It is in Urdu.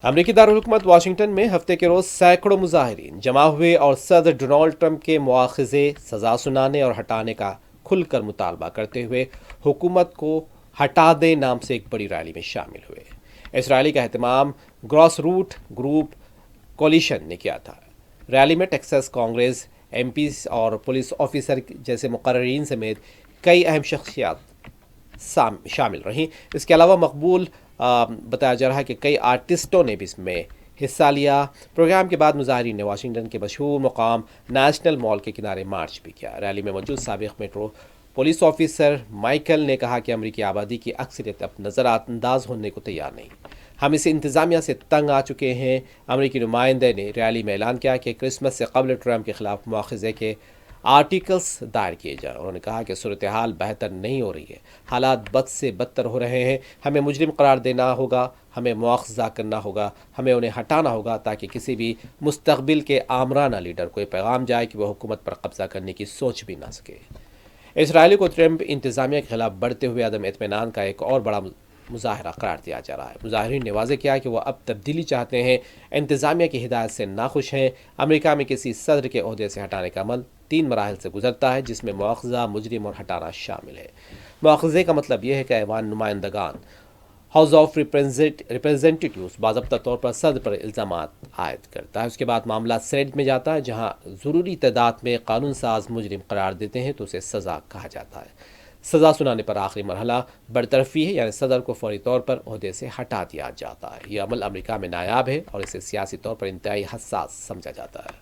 امریکی دارالحکومت واشنگٹن میں ہفتے کے روز سینکڑوں مظاہرین جمع ہوئے اور صدر ڈونلڈ ٹرمپ کے مواخذے، سزا سنانے اور ہٹانے کا کھل کر مطالبہ کرتے ہوئے حکومت کو ہٹا دے نام سے ایک بڑی ریلی میں شامل ہوئے۔ اس ریلی کا اہتمام گراس روٹ گروپ کولیشن نے کیا تھا۔ ریلی میں ٹیکساس کانگریس ایم پیز اور پولیس آفیسر جیسے مقررین سمیت کئی اہم شخصیات شامل رہیں۔ اس کے علاوہ مقبول بتایا جا رہا ہے کہ کئی آرٹسٹوں نے بھی اس میں حصہ لیا۔ پروگرام کے بعد مظاہرین نے واشنگٹن کے مشہور مقام نیشنل مال کے کنارے مارچ بھی کیا۔ ریلی میں موجود سابق میٹرو پولیس آفیسر مائیکل نے کہا کہ امریکی آبادی کی اکثریت اب نظر انداز ہونے کو تیار نہیں، ہم اس انتظامیہ سے تنگ آ چکے ہیں۔ امریکی نمائندے نے ریلی میں اعلان کیا کہ کرسمس سے قبل ٹرمپ کے خلاف مواخذے کے آرٹیکلز دائر کیے جائیں۔ انہوں نے کہا کہ صورتحال بہتر نہیں ہو رہی ہے، حالات بد سے بدتر ہو رہے ہیں، ہمیں مجرم قرار دینا ہوگا، ہمیں مواخذہ کرنا ہوگا، ہمیں انہیں ہٹانا ہوگا تاکہ کسی بھی مستقبل کے آمرانہ لیڈر کو یہ پیغام جائے کہ وہ حکومت پر قبضہ کرنے کی سوچ بھی نہ سکے۔ اس ریلی کو ٹرمپ انتظامیہ کے خلاف بڑھتے ہوئے عدم اطمینان کا ایک اور بڑا مظاہرہ قرار دیا جا رہا ہے۔ مظاہرین نے واضح کیا کہ وہ اب تبدیلی چاہتے ہیں، انتظامیہ کی ہدایت سے ناخوش ہیں۔ امریکہ میں کسی صدر کے عہدے سے ہٹانے کا عمل 3 مراحل سے گزرتا ہے، جس میں مواخذہ، مجرم اور ہٹانا شامل ہے۔ مواخذے کا مطلب یہ ہے کہ ایوان نمائندگان ہاؤس آف ریپریزنٹیٹیوز باضابطہ طور پر صدر پر الزامات عائد کرتا ہے۔ اس کے بعد معاملہ سینیٹ میں جاتا ہے، جہاں ضروری تعداد میں قانون ساز مجرم قرار دیتے ہیں تو اسے سزا کہا جاتا ہے۔ سزا سنانے پر آخری مرحلہ برطرفی ہے، یعنی صدر کو فوری طور پر عہدے سے ہٹا دیا جاتا ہے۔ یہ عمل امریکہ میں نایاب ہے اور اسے سیاسی طور پر انتہائی حساس سمجھا جاتا ہے۔